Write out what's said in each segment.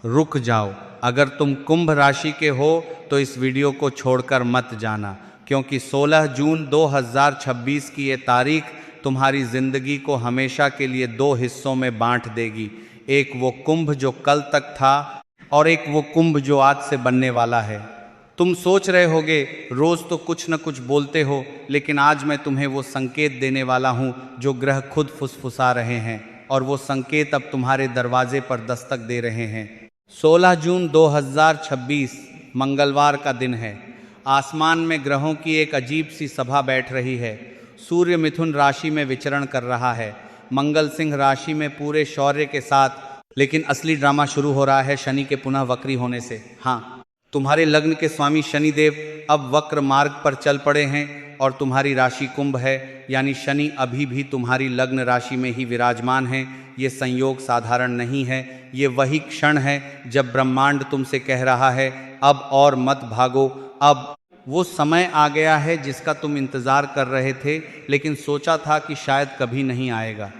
रुक जाओ। अगर तुम कुंभ राशि के हो तो इस वीडियो को छोड़कर मत जाना, क्योंकि 16 जून 2026 की ये तारीख तुम्हारी जिंदगी को हमेशा के लिए दो हिस्सों में बांट देगी। एक वो कुंभ जो कल तक था और एक वो कुंभ जो आज से बनने वाला है। तुम सोच रहे होगे रोज तो कुछ न कुछ बोलते हो, लेकिन आज मैं तुम्हें वो संकेत देने वाला हूं जो ग्रह खुद फुसफुसा रहे हैं, और वो संकेत अब तुम्हारे दरवाजे पर दस्तक दे रहे हैं। 16 जून 2026 मंगलवार का दिन है। आसमान में ग्रहों की एक अजीब सी सभा बैठ रही है। सूर्य मिथुन राशि में विचरण कर रहा है, मंगल सिंह राशि में पूरे शौर्य के साथ। लेकिन असली ड्रामा शुरू हो रहा है शनि के पुनः वक्री होने से। हाँ, तुम्हारे लग्न के स्वामी शनिदेव अब वक्र मार्ग पर चल पड़े हैं और तुम्हारी राशि कुंभ है, यानी शनि अभी भी तुम्हारी लग्न राशि में ही विराजमान है। ये संयोग साधारण नहीं है, ये वही क्षण है जब ब्रह्मांड तुमसे कह रहा है अब और मत भागो। अब वो समय आ गया है जिसका तुम इंतजार कर रहे थे, लेकिन सोचा था कि शायद कभी नहीं आएगा।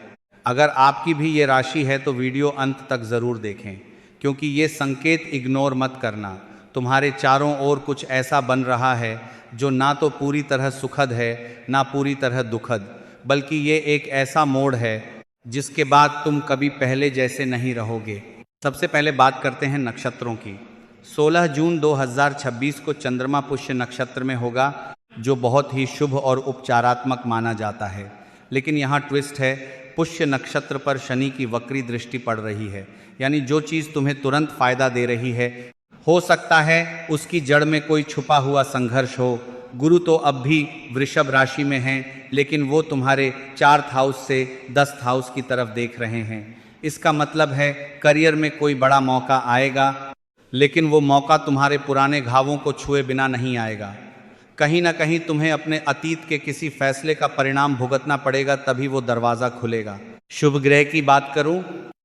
अगर आपकी भी ये राशि है तो वीडियो अंत तक ज़रूर देखें, क्योंकि ये संकेत इग्नोर मत करना। तुम्हारे चारों ओर कुछ ऐसा बन रहा है जो ना तो पूरी तरह सुखद है ना पूरी तरह दुखद, बल्कि ये एक ऐसा मोड़ है जिसके बाद तुम कभी पहले जैसे नहीं रहोगे। सबसे पहले बात करते हैं नक्षत्रों की। 16 जून 2026 को चंद्रमा पुष्य नक्षत्र में होगा, जो बहुत ही शुभ और उपचारात्मक माना जाता है। लेकिन यहाँ ट्विस्ट है, पुष्य नक्षत्र पर शनि की वक्री दृष्टि पड़ रही है, यानी जो चीज़ तुम्हें तुरंत फायदा दे रही है, हो सकता है उसकी जड़ में कोई छुपा हुआ संघर्ष हो। गुरु तो अब भी वृषभ राशि में हैं, लेकिन वो तुम्हारे 4th हाउस से 10th हाउस की तरफ देख रहे हैं। इसका मतलब है करियर में कोई बड़ा मौका आएगा, लेकिन वो मौका तुम्हारे पुराने घावों को छुए बिना नहीं आएगा। कहीं ना कहीं तुम्हें अपने अतीत के किसी फैसले का परिणाम भुगतना पड़ेगा, तभी वो दरवाज़ा खुलेगा। शुभ ग्रह की बात करूं,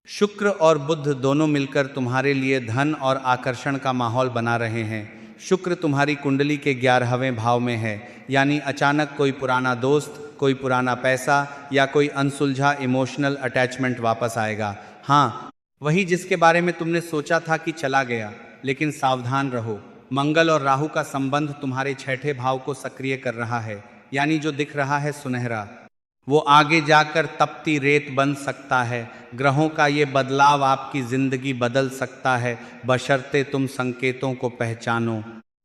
शुक्र और बुध दोनों मिलकर तुम्हारे लिए धन और आकर्षण का माहौल बना रहे हैं। शुक्र तुम्हारी कुंडली के 11वें भाव में है, यानी अचानक कोई पुराना दोस्त, कोई पुराना पैसा या कोई अनसुलझा इमोशनल अटैचमेंट वापस आएगा। हाँ, वही जिसके बारे में तुमने सोचा था कि चला गया। लेकिन सावधान रहो, मंगल और राहु का संबंध तुम्हारे 6ठे भाव को सक्रिय कर रहा है, यानी जो दिख रहा है सुनहरा, वो आगे जाकर तपती रेत बन सकता है। ग्रहों का ये बदलाव आपकी जिंदगी बदल सकता है, बशर्ते तुम संकेतों को पहचानो।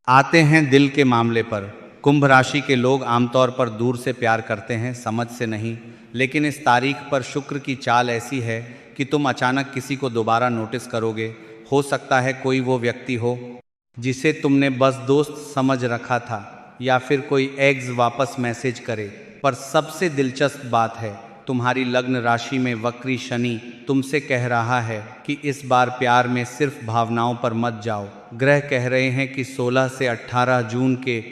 आते हैं दिल के मामले पर। कुंभ राशि के लोग आमतौर पर दूर से प्यार करते हैं, समझ से नहीं। लेकिन इस तारीख पर शुक्र की चाल ऐसी है कि तुम अचानक किसी को दोबारा नोटिस करोगे। हो सकता है कोई वो व्यक्ति हो जिसे तुमने बस दोस्त समझ रखा था, या फिर कोई एग्स वापस मैसेज करे। पर सबसे दिलचस्प बात है, तुम्हारी लग्न राशि में वक्री शनि तुमसे कह रहा है कि इस बार प्यार में सिर्फ भावनाओं पर मत जाओ। ग्रह कह रहे हैं कि 16 से 18 जून के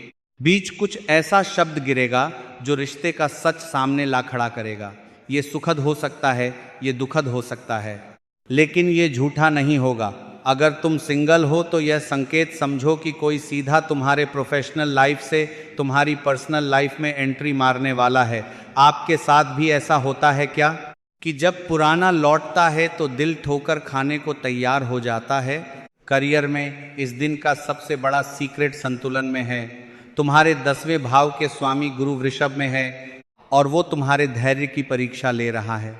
बीच कुछ ऐसा शब्द गिरेगा जो रिश्ते का सच सामने ला खड़ा करेगा। ये सुखद हो सकता है, ये दुखद हो सकता है, लेकिन ये झूठा नहीं होगा। अगर तुम सिंगल हो तो यह संकेत समझो कि कोई सीधा तुम्हारे प्रोफेशनल लाइफ से तुम्हारी पर्सनल लाइफ में एंट्री मारने वाला है। आपके साथ भी ऐसा होता है क्या कि जब पुराना लौटता है तो दिल ठोकर खाने को तैयार हो जाता है? करियर में इस दिन का सबसे बड़ा सीक्रेट संतुलन में है। तुम्हारे 10वें भाव के स्वामी गुरु वृषभ में है और वो तुम्हारे धैर्य की परीक्षा ले रहा है।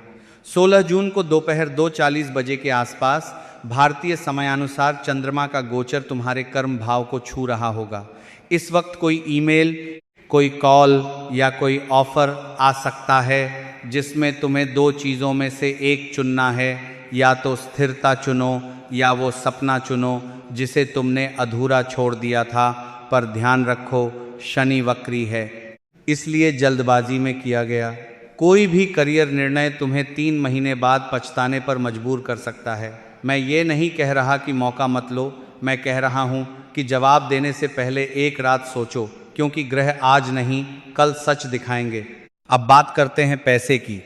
16 जून को दोपहर 2:40 बजे के आसपास भारतीय समयानुसार चंद्रमा का गोचर तुम्हारे कर्म भाव को छू रहा होगा। इस वक्त कोई ईमेल, कोई कॉल या कोई ऑफर आ सकता है जिसमें तुम्हें दो चीज़ों में से एक चुनना है। या तो स्थिरता चुनो या वो सपना चुनो जिसे तुमने अधूरा छोड़ दिया था। पर ध्यान रखो, शनि वक्री है, इसलिए जल्दबाजी में किया गया कोई भी करियर निर्णय तुम्हें 3 महीने बाद पछताने पर मजबूर कर सकता है। मैं ये नहीं कह रहा कि मौका मत लो, मैं कह रहा हूँ कि जवाब देने से पहले एक रात सोचो, क्योंकि ग्रह आज नहीं कल सच दिखाएंगे। अब बात करते हैं पैसे की।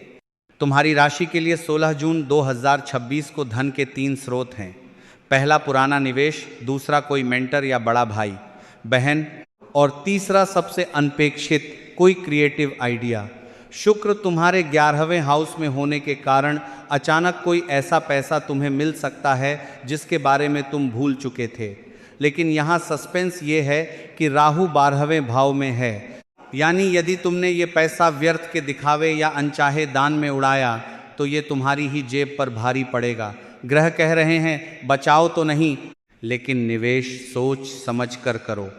तुम्हारी राशि के लिए 16 जून 2026 को धन के 3 स्रोत हैं। पहला पुराना निवेश, दूसरा कोई मेंटर या बड़ा भाई बहन, और तीसरा सबसे अनपेक्षित कोई क्रिएटिव आइडिया। शुक्र तुम्हारे 11वें हाउस में होने के कारण अचानक कोई ऐसा पैसा तुम्हें मिल सकता है जिसके बारे में तुम भूल चुके थे। लेकिन यहाँ सस्पेंस ये है कि राहु 12वें भाव में है, यानी यदि तुमने ये पैसा व्यर्थ के दिखावे या अनचाहे दान में उड़ाया तो ये तुम्हारी ही जेब पर भारी पड़ेगा। ग्रह कह रहे हैं बचाओ तो नहीं, लेकिन निवेश सोच समझ कर करो।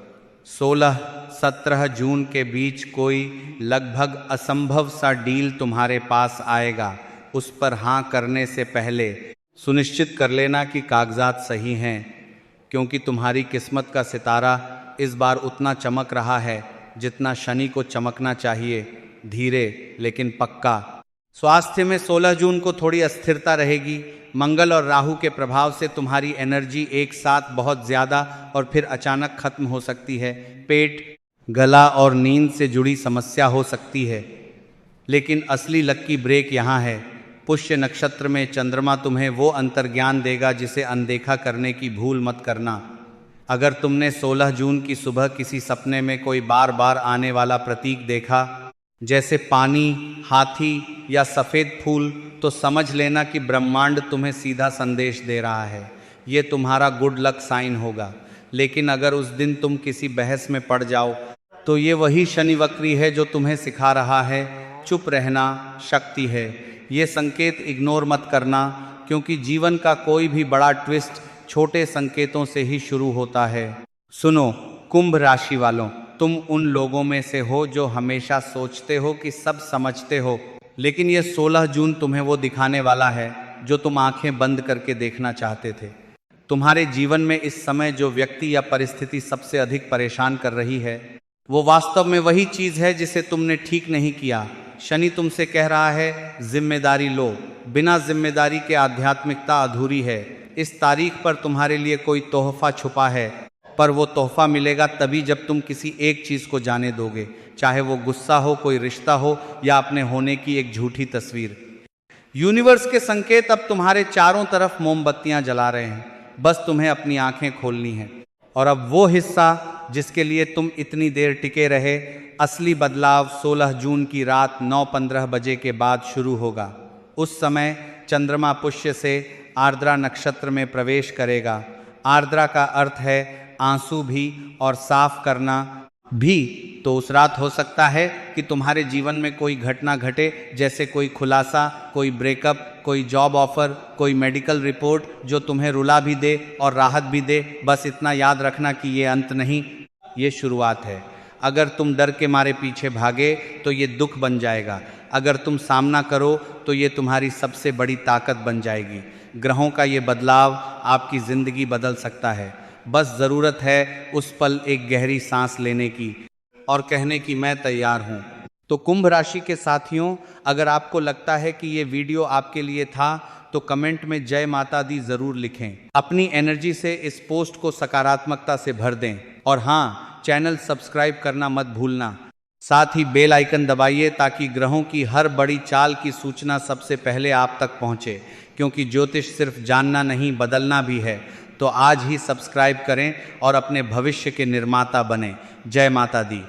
16-17 जून के बीच कोई लगभग असंभव सा डील तुम्हारे पास आएगा। उस पर हाँ करने से पहले सुनिश्चित कर लेना कि कागजात सही हैं, क्योंकि तुम्हारी किस्मत का सितारा इस बार उतना चमक रहा है जितना शनि को चमकना चाहिए, धीरे लेकिन पक्का। स्वास्थ्य में 16 जून को थोड़ी अस्थिरता रहेगी। मंगल और राहु के प्रभाव से तुम्हारी एनर्जी एक साथ बहुत ज़्यादा और फिर अचानक खत्म हो सकती है। पेट, गला और नींद से जुड़ी समस्या हो सकती है। लेकिन असली लक्की ब्रेक यहाँ है। पुष्य नक्षत्र में चंद्रमा तुम्हें वो अंतर्ज्ञान देगा जिसे अनदेखा करने की भूल मत करना। अगर तुमने 16 जून की सुबह किसी सपने में कोई बार बार आने वाला प्रतीक देखा, जैसे पानी, हाथी या सफ़ेद फूल, तो समझ लेना कि ब्रह्मांड तुम्हें सीधा संदेश दे रहा है। ये तुम्हारा गुड लक साइन होगा। लेकिन अगर उस दिन तुम किसी बहस में पड़ जाओ तो ये वही शनि वक्री है जो तुम्हें सिखा रहा है चुप रहना शक्ति है। ये संकेत इग्नोर मत करना, क्योंकि जीवन का कोई भी बड़ा ट्विस्ट छोटे संकेतों से ही शुरू होता है। सुनो कुंभ राशि वालों, तुम उन लोगों में से हो जो हमेशा सोचते हो कि सब समझते हो, लेकिन ये 16 जून तुम्हें वो दिखाने वाला है जो तुम आंखें बंद करके देखना चाहते थे। तुम्हारे जीवन में इस समय जो व्यक्ति या परिस्थिति सबसे अधिक परेशान कर रही है, वो वास्तव में वही चीज़ है जिसे तुमने ठीक नहीं किया। शनि तुमसे कह रहा है जिम्मेदारी लो। बिना जिम्मेदारी के आध्यात्मिकता अधूरी है। इस तारीख पर तुम्हारे लिए कोई तोहफा छुपा है, पर वो तोहफा मिलेगा तभी जब तुम किसी एक चीज़ को जाने दोगे, चाहे वो गुस्सा हो, कोई रिश्ता हो या अपने होने की एक झूठी तस्वीर। यूनिवर्स के संकेत अब तुम्हारे चारों तरफ मोमबत्तियां जला रहे हैं, बस तुम्हें अपनी आंखें खोलनी है। और अब वो हिस्सा जिसके लिए तुम इतनी देर टिके रहे, असली बदलाव 16 जून की रात 9:15 बजे के बाद शुरू होगा। उस समय चंद्रमा पुष्य से आर्द्रा नक्षत्र में प्रवेश करेगा। आर्द्रा का अर्थ है आंसू भी और साफ करना भी। तो उस रात हो सकता है कि तुम्हारे जीवन में कोई घटना घटे, जैसे कोई खुलासा, कोई ब्रेकअप, कोई जॉब ऑफर, कोई मेडिकल रिपोर्ट जो तुम्हें रुला भी दे और राहत भी दे। बस इतना याद रखना कि ये अंत नहीं, ये शुरुआत है। अगर तुम डर के मारे पीछे भागे तो ये दुख बन जाएगा। अगर तुम सामना करो तो ये तुम्हारी सबसे बड़ी ताकत बन जाएगी। ग्रहों का ये बदलाव आपकी ज़िंदगी बदल सकता है। बस ज़रूरत है उस पल एक गहरी सांस लेने की और कहने की मैं तैयार हूँ। तो कुंभ राशि के साथियों, अगर आपको लगता है कि ये वीडियो आपके लिए था तो कमेंट में जय माता दी ज़रूर लिखें। अपनी एनर्जी से इस पोस्ट को सकारात्मकता से भर दें। और हाँ, चैनल सब्सक्राइब करना मत भूलना। साथ ही बेल आइकन दबाइए ताकि ग्रहों की हर बड़ी चाल की सूचना सबसे पहले आप तक पहुँचे, क्योंकि ज्योतिष सिर्फ जानना नहीं, बदलना भी है। तो आज ही सब्सक्राइब करें और अपने भविष्य के निर्माता बने। जय माता दी।